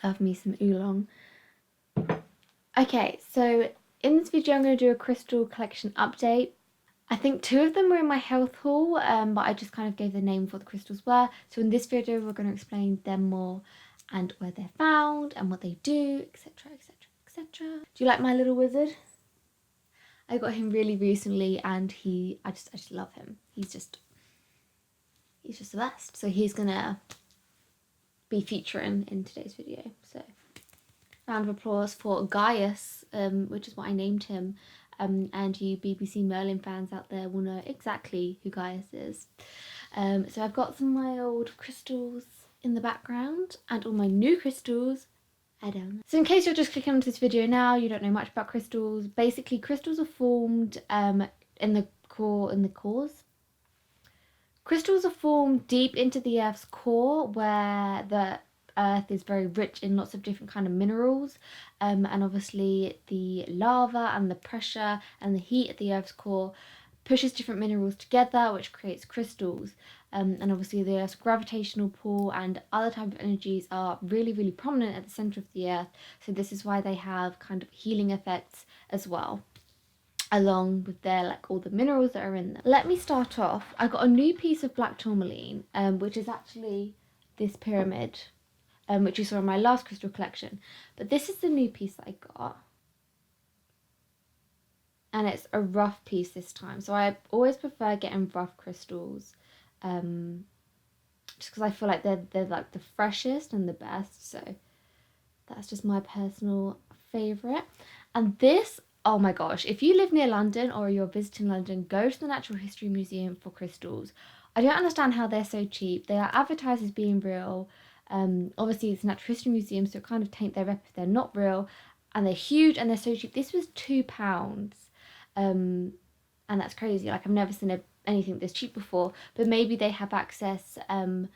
Love me some oolong. Okay, so in this video I'm going to do a crystal collection update. I think 2 of them were in my health haul, but I just kind of gave the name of what the crystals were. So in this video we're going to explain them more and where they're found and what they do, etc, etc, etc. Do you like my little wizard? I got him really recently and I just love him. He's just the best. So he's gonna be featuring in today's video. So round of applause for Gaius, which is what I named him. And you BBC Merlin fans out there will know exactly who Gaius is. So I've got some of my old crystals in the background and all my new crystals. I don't know. So in case you're just clicking onto this video now, you don't know much about crystals. Basically, crystals are formed in the cores. Crystals are formed deep into the Earth's core, where the Earth is very rich in lots of different kind of minerals, and obviously the lava and the pressure and the heat at the Earth's core pushes different minerals together, which creates crystals. And obviously the Earth's gravitational pull and other type of energies are really prominent at the center of the Earth, so this is why they have kind of healing effects as well, along with their all the minerals that are in them. Let me start off. I got a new piece of black tourmaline, which is actually this pyramid, which you saw in my last crystal collection, but this is the new piece that I got, and it's a rough piece this time. So I always prefer getting rough crystals, just because I feel like they're like the freshest and the best. So that's just my personal favorite. And this, oh my gosh, if you live near London or you're visiting London, go to the Natural History Museum for crystals. I don't understand how they're so cheap. They are advertised as being real. Obviously it's a Natural History Museum, so it kind of taint their rep if they're not real. And they're huge and they're so cheap. This was £2. And that's crazy. Like, I've never seen anything this cheap before, but maybe they have access to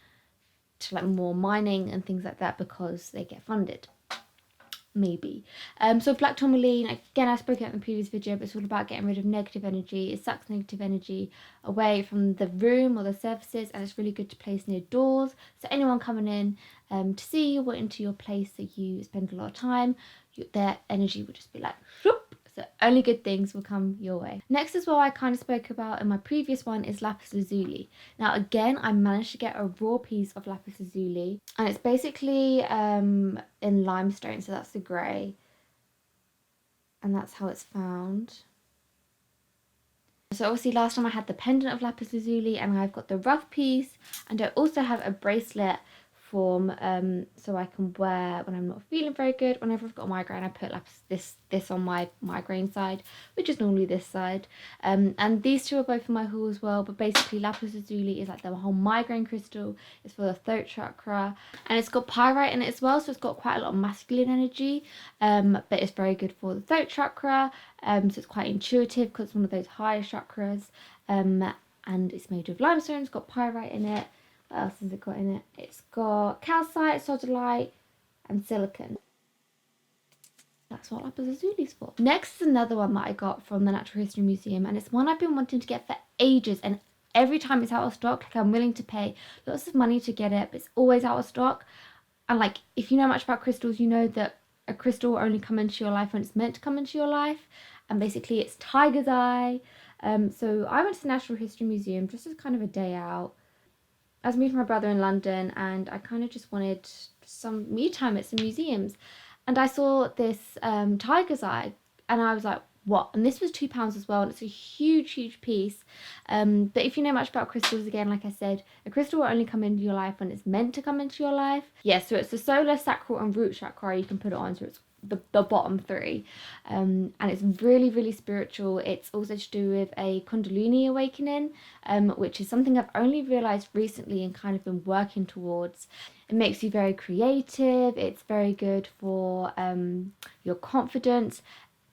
like more mining and things like that because they get funded. Maybe. So black tourmaline, again, I spoke about in the previous video, but it's all about getting rid of negative energy. It sucks negative energy away from the room or the surfaces, and it's really good to place near doors. So anyone coming in to see you or into your place that you spend a lot of time, their energy will just be like, whoop. So only good things will come your way. Next as well, I kind of spoke about in my previous one, is Lapis Lazuli. Now again, I managed to get a raw piece of Lapis Lazuli, and it's basically in limestone, so that's the grey, and that's how it's found. So obviously last time I had the pendant of Lapis Lazuli, and I've got the rough piece, and I also have a bracelet form, so I can wear when I'm not feeling very good. Whenever I've got a migraine, I put this on my migraine side, which is normally this side, and these two are both in my haul as well. But basically Lapis Lazuli is like the whole migraine crystal. It's for the throat chakra, and it's got pyrite in it as well, so it's got quite a lot of masculine energy, but it's very good for the throat chakra, so it's quite intuitive because it's one of those higher chakras, and it's made of limestone. It's got pyrite in it. What else has it got in it? It's got calcite, sodalite, and silicon. That's what Lapis Lazuli is for. Next is another one that I got from the Natural History Museum, and it's one I've been wanting to get for ages, and every time it's out of stock, like, I'm willing to pay lots of money to get it, but it's always out of stock. And like, if you know much about crystals, you know that a crystal will only come into your life when it's meant to come into your life, and basically it's tiger's eye. So I went to the Natural History Museum just as kind of a day out. I was meeting my brother in London, and I kind of just wanted some me time at some museums, and I saw this tiger's eye, and I was like, what? And this was £2 as well, and it's a huge piece. But if you know much about crystals, again, like I said, a crystal will only come into your life when it's meant to come into your life. Yeah, so it's the solar, sacral, and root chakra you can put it on, so it's the bottom 3, and it's really spiritual. It's also to do with a Kundalini awakening, which is something I've only realized recently and kind of been working towards. It makes you very creative. It's very good for your confidence.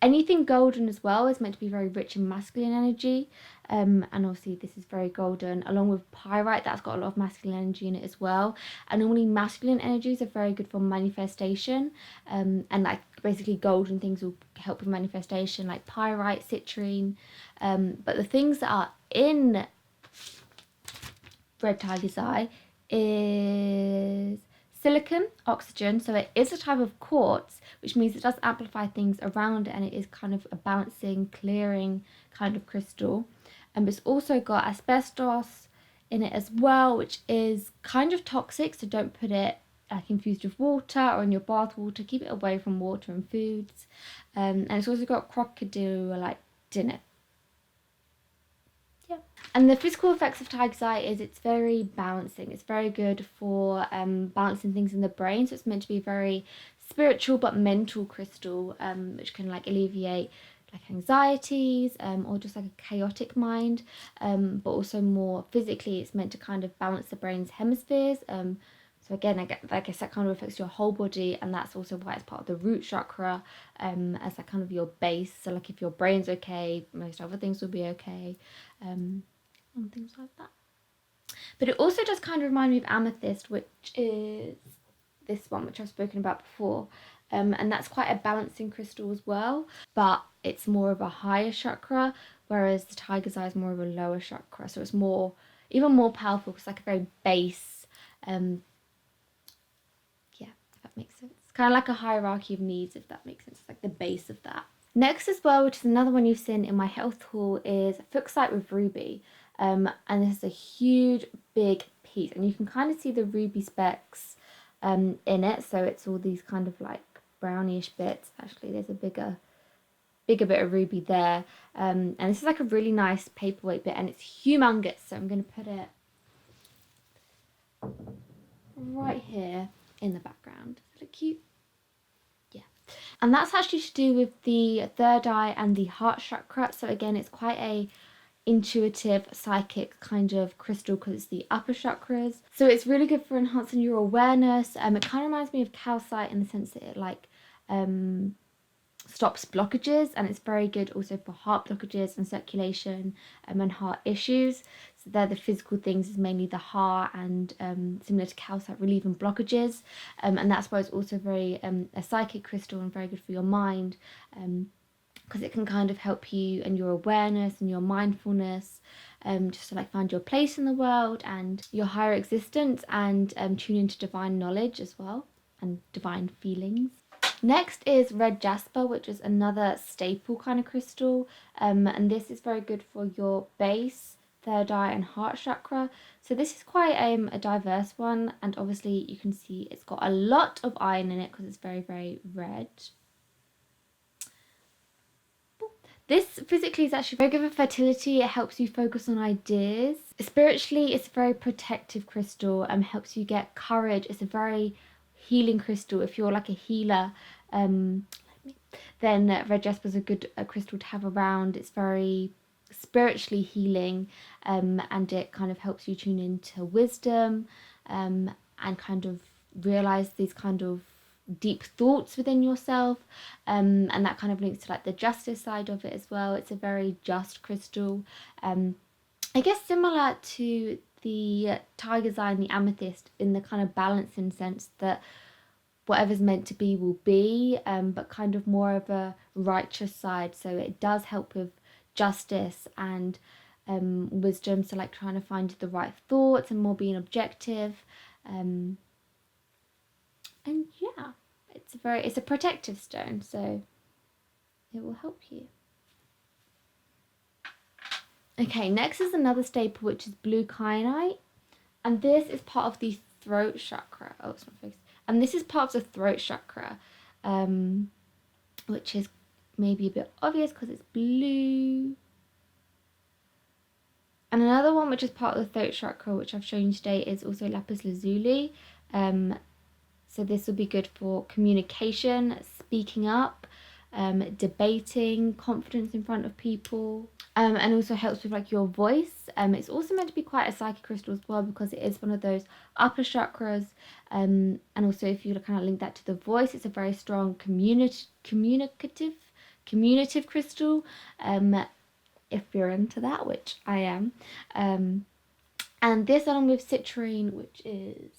Anything golden as well is meant to be very rich in masculine energy, and obviously this is very golden, along with pyrite. That's got a lot of masculine energy in it as well, and normally masculine energies are very good for manifestation, and like basically golden things will help with manifestation, like pyrite, citrine, but the things that are in red tiger's eye is silicon, oxygen, so it is a type of quartz, which means it does amplify things around it, and it is kind of a balancing, clearing kind of crystal. It's also got asbestos in it as well, which is kind of toxic, so don't put it infused with water or in your bath water. Keep it away from water and foods. And it's also got crocodile-like in it. Yeah. And the physical effects of tigersite is it's very balancing. It's very good for balancing things in the brain. So it's meant to be very spiritual but mental crystal, which can like alleviate like anxieties or just like a chaotic mind, but also more physically it's meant to kind of balance the brain's hemispheres. So again, I guess that kind of affects your whole body, and that's also why it's part of the root chakra, as like kind of your base. So like if your brain's okay, most other things will be okay, and things like that. But it also does kind of remind me of amethyst, which is this one, which I've spoken about before. And that's quite a balancing crystal as well, but it's more of a higher chakra, whereas the tiger's eye is more of a lower chakra. So it's even more powerful because it's like a very base, yeah, if that makes sense. It's kind of like a hierarchy of needs, if that makes sense. It's like the base of that. Next as well, which is another one you've seen in my health haul, is fuchsite with ruby. And this is a huge, big piece, and you can kind of see the ruby specks in it. So it's all these kind of like brownish bits. Actually, there's a bigger bit of ruby there. And this is like a really nice paperweight bit, and it's humongous. So I'm going to put it right here in the background. Does it look cute? Yeah. And that's actually to do with the third eye and the heart chakra. So again, it's quite a intuitive, psychic kind of crystal because it's the upper chakras. So it's really good for enhancing your awareness. It kind of reminds me of calcite in the sense that it like stops blockages, and it's very good also for heart blockages and circulation and heart issues. So they're the physical things, is mainly the heart, and similar to calcite, relieving blockages, and that's why it's also very a psychic crystal and very good for your mind, because it can kind of help you and your awareness and your mindfulness, just to like find your place in the world and your higher existence, and tune into divine knowledge as well and divine feelings. Next is red jasper, which is another staple kind of crystal, and this is very good for your base, third eye and heart chakra. So this is quite a diverse one, and obviously you can see it's got a lot of iron in it because it's very, very red. This physically is actually very good for fertility. It helps you focus on ideas. Spiritually, it's a very protective crystal and helps you get courage. It's a very healing crystal. If you're like a healer, then red jasper is a good crystal to have around. It's very spiritually healing, and it kind of helps you tune into wisdom, and kind of realize these kind of deep thoughts within yourself, and that kind of links to like the justice side of it as well. It's a very just crystal, I guess similar to the tiger's eye and the amethyst in the kind of balancing sense that whatever's meant to be will be, but kind of more of a righteous side. So it does help with justice and wisdom, so like trying to find the right thoughts and more being objective, and yeah, it's a protective stone, so it will help you. Okay, next is another staple, which is blue kyanite, and this is part of the throat chakra. Oh, it's not focused. And this is part of the throat chakra, which is maybe a bit obvious because it's blue. And another one which is part of the throat chakra, which I've shown you today, is also Lapis Lazuli. So this will be good for communication, speaking up, debating, confidence in front of people, and also helps with like your voice. It's also meant to be quite a psychic crystal as well because it is one of those upper chakras, and also if you kind of link that to the voice, it's a very strong communicative crystal, if you're into that, which I am. And this along with citrine, which is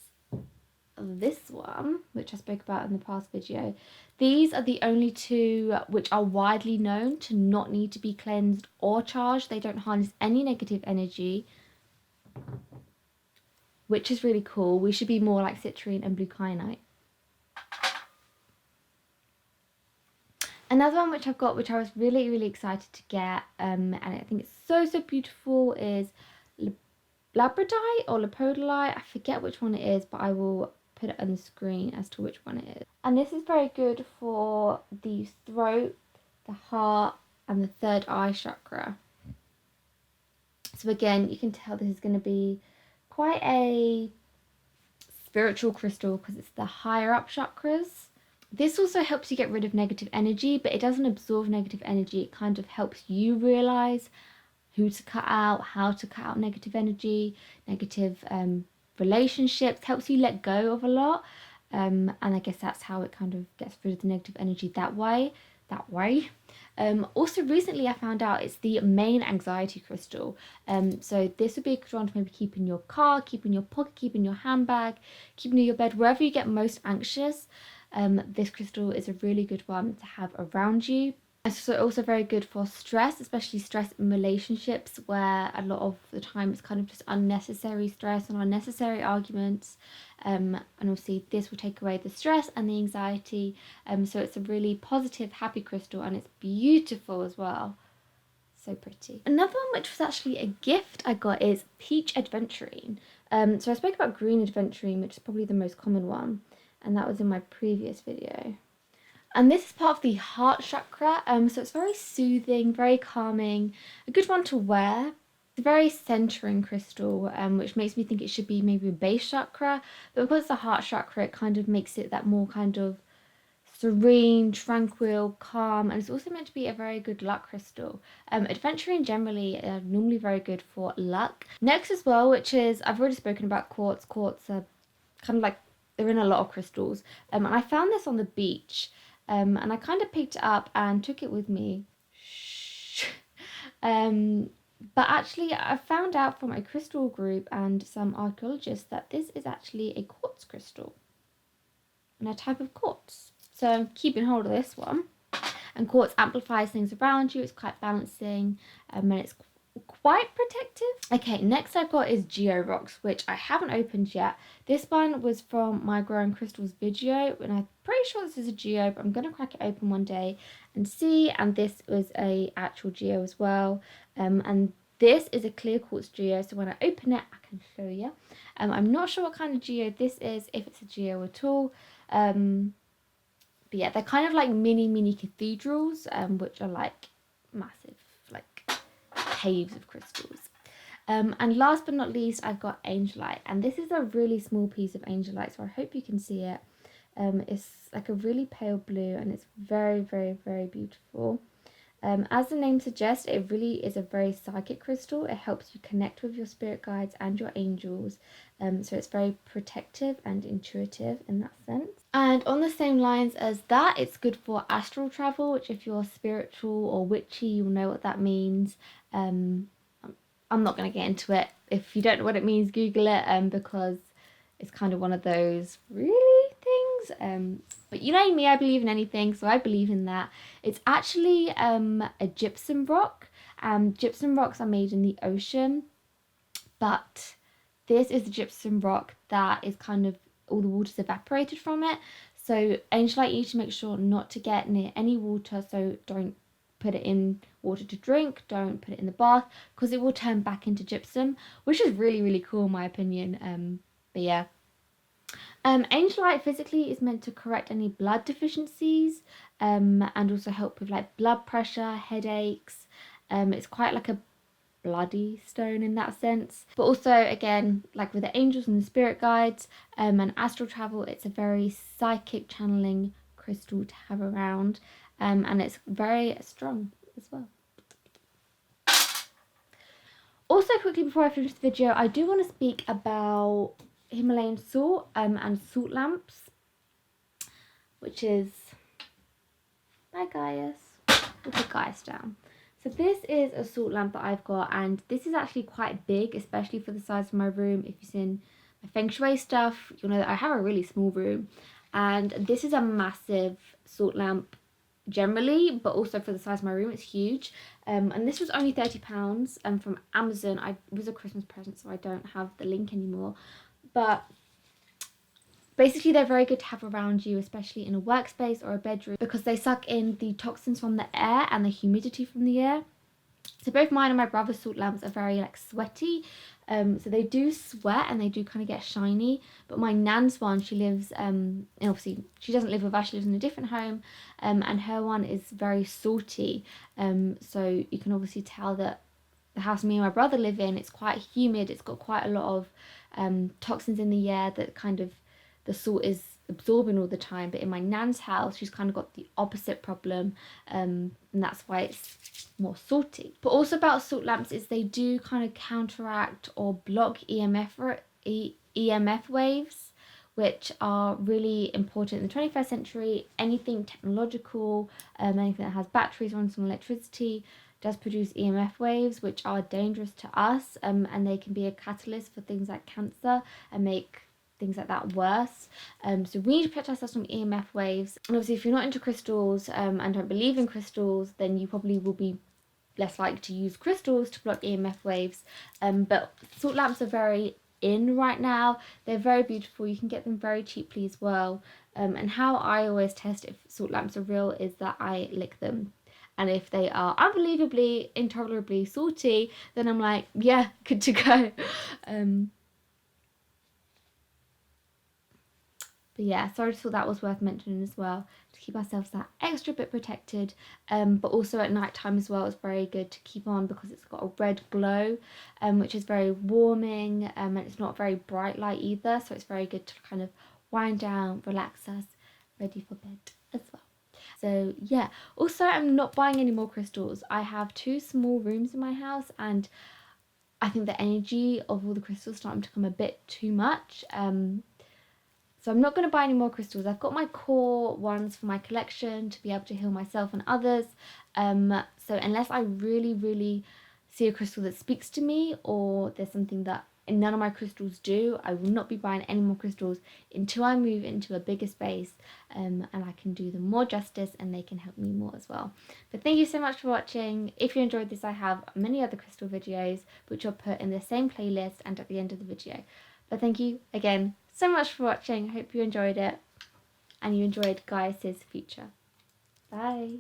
this one, which I spoke about in the past video. These are the only two which are widely known to not need to be cleansed or charged. They don't harness any negative energy. which is really cool. We should be more like citrine and blue kyanite. Another one which I've got, which I was really excited to get, and I think it's so beautiful, is Labradorite or Lapodolite. I forget which one it is, but I will put it on the screen as to which one it is. And this is very good for the throat, the heart, and the third eye chakra. So again, you can tell this is going to be quite a spiritual crystal because it's the higher up chakras. This also helps you get rid of negative energy, but it doesn't absorb negative energy. It kind of helps you realize who to cut out, how to cut out negative energy, negative relationships, helps you let go of a lot. And I guess that's how it kind of gets rid of the negative energy that way. Also recently I found out it's the main anxiety crystal. So this would be a good one to maybe keep in your car, keep in your pocket, keep in your handbag, keep in your bed, wherever you get most anxious. This crystal is a really good one to have around you. It's also very good for stress, especially stress in relationships, where a lot of the time it's kind of just unnecessary stress and unnecessary arguments. And obviously this will take away the stress and the anxiety. So it's a really positive, happy crystal, and it's beautiful as well. So pretty. Another one which was actually a gift I got is Peach Adventurine. So I spoke about Green Adventurine, which is probably the most common one, and that was in my previous video. And this is part of the heart chakra, so it's very soothing, very calming, a good one to wear. It's a very centering crystal, which makes me think it should be maybe a base chakra, but because it's a heart chakra, it kind of makes it that more kind of serene, tranquil, calm, and it's also meant to be a very good luck crystal. Adventuring generally are normally very good for luck. Next as well, which is, I've already spoken about quartz. Quartz are kind of like, they're in a lot of crystals, and I found this on the beach. And I kind of picked it up and took it with me. But actually I found out from a crystal group and some archaeologists that this is actually a quartz crystal and a type of quartz. So I'm keeping hold of this one. And quartz amplifies things around you. It's quite balancing, and it's quite protective. Okay, next I've got is Geo Rocks, which I haven't opened yet. This one was from my Growing Crystals video, and I'm pretty sure this is a Geo, but I'm going to crack it open one day and see. And this was a actual Geo as well. And this is a clear quartz Geo, so when I open it, I can show you. I'm not sure what kind of Geo this is, if it's a Geo at all. But yeah, they're kind of like mini cathedrals, which are like massive, like caves of crystals. And last but not least, I've got Angelite, and this is a really small piece of Angelite, so I hope you can see it. It's like a really pale blue, and it's very beautiful. As the name suggests, it really is a very psychic crystal. It helps you connect with your spirit guides and your angels. So it's very protective and intuitive in that sense. And on the same lines as that, it's good for astral travel, which if you're spiritual or witchy, you'll know what that means. I'm not going to get into it. If you don't know what it means, Google it, because it's kind of one of those really things. But you know me, I believe in anything, so I believe in that. It's actually a gypsum rock. Gypsum rocks are made in the ocean, but this is the gypsum rock that is kind of, all the water's evaporated from it. So Angelite, you need to make sure not to get near any water, so don't put it in water to drink, don't put it in the bath, because it will turn back into gypsum, which is really cool in my opinion. But yeah. Angelite physically is meant to correct any blood deficiencies, and also help with like blood pressure, headaches. It's quite like a bloody stone in that sense, but also again, like with the angels and the spirit guides, and astral travel, it's a very psychic channeling crystal to have around, and it's very strong as well. Also, quickly before I finish the video, I do want to speak about Himalayan salt and salt lamps, which is, hi Gaius, we'll put Gaius down. So this is a salt lamp that I've got, and this is actually quite big, especially for the size of my room. If you've seen my feng shui stuff, you'll know that I have a really small room, and this is a massive salt lamp generally, but also for the size of my room, it's huge. And this was only £30 from Amazon. It was a Christmas present, so I don't have the link anymore. But basically they're very good to have around you, especially in a workspace or a bedroom, because they suck in the toxins from the air and the humidity from the air. So both mine and my brother's salt lamps are very like sweaty, so they do sweat and they do kind of get shiny. But my nan's one, she lives and obviously she doesn't live with us, she lives in a different home, and her one is very salty, so you can obviously tell that the house me and my brother live in, it's quite humid, it's got quite a lot of toxins in the air that kind of the salt is absorbing all the time. But in my nan's house, she's kind of got the opposite problem, and that's why it's more salty. But also about salt lamps is they do kind of counteract or block EMF waves, which are really important in the 21st century. Anything technological, anything that has batteries or some electricity does produce EMF waves, which are dangerous to us, and they can be a catalyst for things like cancer and make things like that worse. So we need to protect ourselves from EMF waves. And obviously if you're not into crystals and don't believe in crystals, then you probably will be less likely to use crystals to block EMF waves. But salt lamps are very in right now. They're very beautiful. You can get them very cheaply as well. And how I always test if salt lamps are real is that I lick them. And if they are unbelievably, intolerably salty, then I'm like, yeah, good to go. But yeah, so I just thought that was worth mentioning as well, to keep ourselves that extra bit protected. But also at night time as well, it's very good to keep on because it's got a red glow, which is very warming, and it's not very bright light either. So it's very good to kind of wind down, relax us, ready for bed as well. So yeah, also I'm not buying any more crystals. I have 2 small rooms in my house, and I think the energy of all the crystals starting to become a bit too much. So I'm not going to buy any more crystals. I've got my core ones for my collection to be able to heal myself and others. So unless I really, really see a crystal that speaks to me, or there's something that none of my crystals do, I will not be buying any more crystals until I move into a bigger space, and I can do them more justice and they can help me more as well. But thank you so much for watching. If you enjoyed this, I have many other crystal videos which I'll put in the same playlist and at the end of the video. But thank you again so much for watching. I hope you enjoyed it and you enjoyed Gaius's future. Bye.